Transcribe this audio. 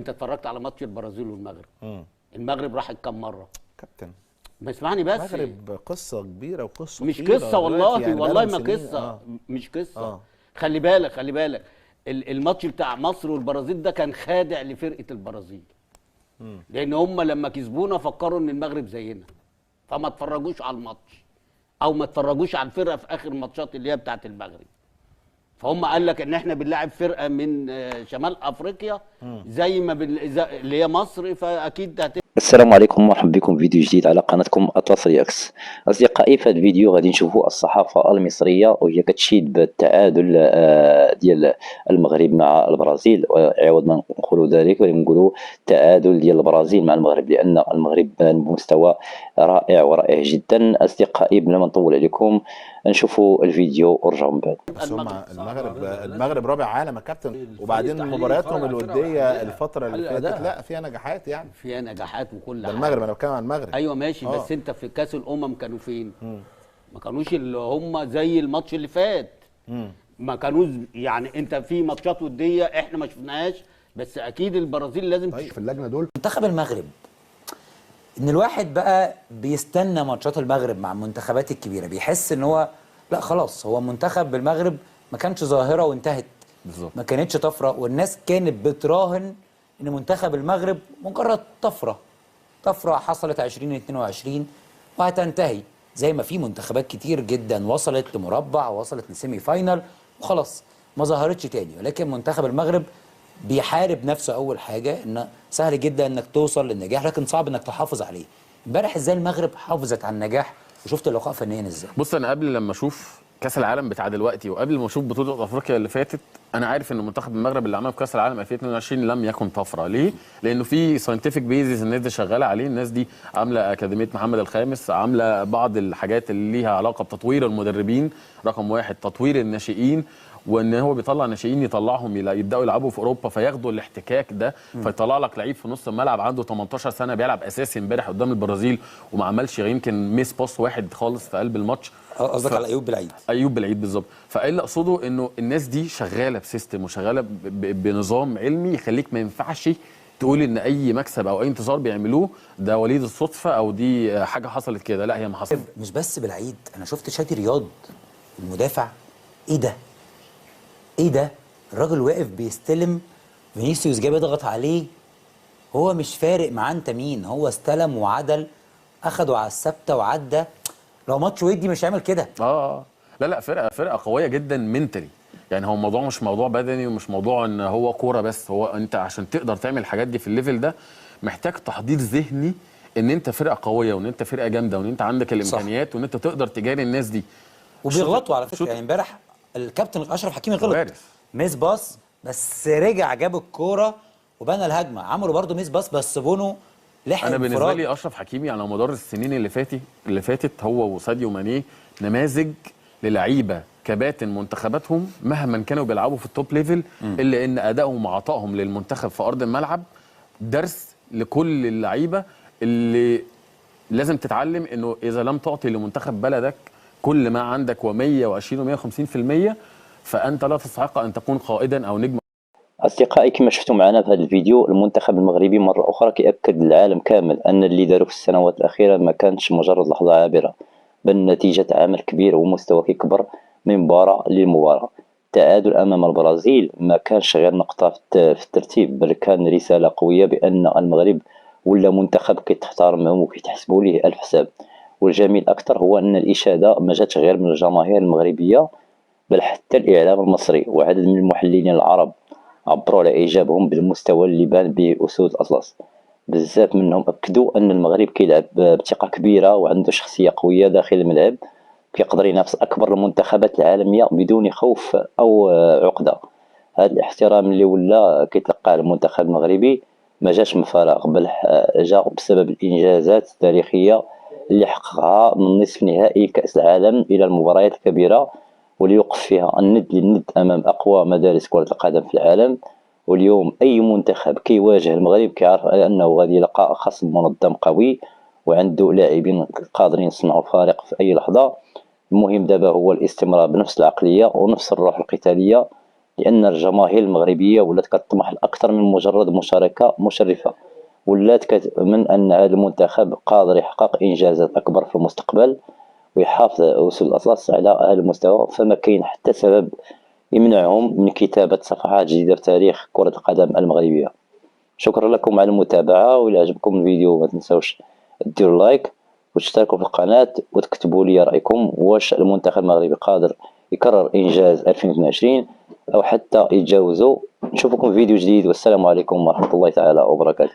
انت اتفرجت على ماتش البرازيل والمغرب؟ المغرب راحت كام مره؟ كابتن ما اسمعني بس. المغرب قصه كبيره وقصه مش طويلة قصه والله، يعني والله بقالهم ما سنين. قصه. مش قصه. اه خلي بالك خلي بالك، الماتش بتاع مصر والبرازيل ده كان خادع لفرقه البرازيل. لان هم لما كسبونا فكروا ان المغرب زينا، فما اتفرجوش على الماتش او ما اتفرجوش على الفرقه في اخر ماتشات اللي هي بتاعت المغرب. فهم قال لك ان احنا بنلاعب فرقه من شمال افريقيا زي ما اللي هي مصر، فاكيد السلام عليكم ومرحبا بكم في فيديو جديد على قناتكم أطلس رياكس. أصدقائي، في هذا الفيديو غادي نشوفوا الصحافة المصرية وهي كتشيد بالتعادل ديال المغرب مع البرازيل، عوض ما نقولوا ذلك ونقولوا تعادل ديال البرازيل مع المغرب، لأن المغرب بمستوى رائع ورائع جدا. أصدقائي بلا ما نطول عليكم نشوفوا الفيديو ونرجعوا من بعد. بس هم المغرب رابع عالم يا كابتن، وبعدين مبارياتهم الوديه الفتره اللي فاتت لا فيها نجاحات، يعني فيها نجاحات وكل ده حاجه. المغرب، انا بتكلم عن المغرب. ايوه ماشي. بس انت في كاس الامم كانوا فين؟ ما كانوش اللي هم زي الماتش اللي فات. ما كانوش، يعني انت في ماتشات وديه احنا ما شفناهاش، بس اكيد البرازيل لازم طيب في اللجنه دول منتخب المغرب، ان الواحد بقى بيستنى ماتشات المغرب مع المنتخبات الكبيره، بيحس ان هو لا خلاص، هو منتخب المغرب ما كانش ظاهره وانتهت بالظبط، ما كانتش طفره، والناس كانت بتراهن ان منتخب المغرب مجرد طفره حصلت 2022 وهتنتهي، زي ما في منتخبات كتير جدا وصلت لمربع ووصلت لسيمي فاينل وخلاص ما ظهرتش تاني. ولكن منتخب المغرب بيحارب نفسه. اول حاجه ان سهل جدا انك توصل للنجاح، لكن صعب انك تحافظ عليه. امبارح ازاي المغرب حافظت على النجاح، وشفت اللقاء فنيا ازاي؟ بص، انا قبل لما اشوف كاس العالم بتاع دلوقتي وقبل ما اشوف بطوله افريقيا اللي فاتت، انا عارف ان منتخب المغرب اللي عمله في كاس العالم 2022 لم يكن طفره. ليه؟ لانه في ساينتفك بيزيس الناس دي شغاله عليه. الناس دي عامله اكاديميه محمد الخامس، عامله بعض الحاجات اللي ليها علاقه بتطوير المدربين، رقم واحد تطوير الناشئين، وان هو بيطلع ناشئين يطلعهم يبداوا يلعبوا في اوروبا فياخدوا الاحتكاك ده، فيطلع لك لعيب في نص الملعب عنده 18 سنه بيلعب اساسي امبارح قدام البرازيل وما عملش يمكن ميس باس واحد خالص في قلب الماتش. قصدك على ايوب بالعيد؟ ايوب بالعيد بالظبط. فايه اللي اقصده، انه الناس دي شغاله بسيستم وشغاله بنظام علمي يخليك ما ينفعش تقول ان اي مكسب او اي انتصار بيعملوه ده وليد الصدفه او دي حاجه حصلت كده. لا، هي ما حصلت. مش بس بالعيد، انا شفت شادي رياض المدافع. ايه ده الراجل واقف بيستلم، فينيسيوس جاي بيضغط عليه، هو مش فارق معاه انت مين، هو استلم وعدل، اخده على الثابته وعدى. لو ماتش ودي مش هيعمل كده. لا فرقه قويه جدا منتلي. يعني هو الموضوع مش موضوع بدني ومش موضوع ان هو كوره بس، هو انت عشان تقدر تعمل الحاجات دي في الليفل ده محتاج تحضير ذهني، ان انت فرقه قويه وان انت فرقه جامده وان انت عندك الامكانيات وان انت تقدر تجاري الناس دي. وبيغلطوا على فكره، يعني امبارح الكابتن اشرف حكيمي غلط، ميس باص بس رجع جاب الكوره وبنى الهجمه، عملوا برده ميس باص بس بونو لحق. انا بالنسبه لي اشرف حكيمي على مدار السنين اللي فاتت هو وساديو ماني نماذج للعيبه كباتن منتخباتهم مهما كانوا بيلعبوا في التوب ليفل، الا ان ادائهم وعطائهم للمنتخب في ارض الملعب درس لكل اللعيبه اللي لازم تتعلم انه اذا لم تعطي لمنتخب بلدك كل ما عندك و120 و150%، فانت لا تستحق ان تكون قائدا او نجم. أصدقائي، كما شفتوا معنا في هذا الفيديو، المنتخب المغربي مرة أخرى كيأكد للعالم كامل أن اللي داروا في السنوات الأخيرة ما كانتش مجرد لحظة عابرة، بل نتيجة عمل كبير ومستوى كبر من مباراة للمباراة. التعادل أمام البرازيل ما كانش غير نقطة في الترتيب، بل كان رسالة قوية بأن المغرب ولا منتخب كيتحترم وكيتحسبوا ليه ألف حساب. والجميل أكثر هو أن الإشادة ما جاتش غير من الجماهير المغربية، بل حتى الإعلام المصري وعدد من المحللين العرب عبروا على إعجابهم بالمستوى اللي بان بأسود الأطلس. بزاف منهم أكدوا أن المغرب كيلعب بثقة كبيرة وعنده شخصية قوية داخل الملعب، كيقدر ينافس أكبر المنتخبات العالمية بدون خوف أو عقدة. هذا الاحترام اللي ولا كيتلقاه المنتخب المغربي ما جاش من فراغ، بل جاء بسبب الإنجازات التاريخية اللي حققها من نصف نهائي كأس العالم إلى المباريات الكبيرة، وليوقف فيها الند للند أمام أقوى مدارس كرة القدم في العالم. واليوم أي منتخب كيواجه المغرب كيعرف أنه غادي يلقى خصم منظم قوي وعنده لاعبين قادرين يصنعوا فارق في أي لحظة. المهم دابا هو الاستمرار بنفس العقلية ونفس الروح القتالية لان الجماهير المغربيه ولات كتطمح لاكثر من مجرد مشاركه مشرفه، ولات كتؤمن ان هذا المنتخب قادر يحقق انجازات اكبر في المستقبل ويحافظ أسس الأساس على هذا المستوى. فما كاين حتى سبب يمنعهم من كتابة صفحات جديدة في تاريخ كرة القدم المغربية. شكرا لكم على المتابعة، وإذا عجبكم الفيديو ما تنسوش ديروا لايك وتشتركوا في القناة وتكتبوا لي رأيكم، واش المنتخب المغربي قادر يكرر إنجاز 2022 أو حتى يتجاوزوا. نشوفكم في فيديو جديد، والسلام عليكم ورحمة الله تعالى وبركاته.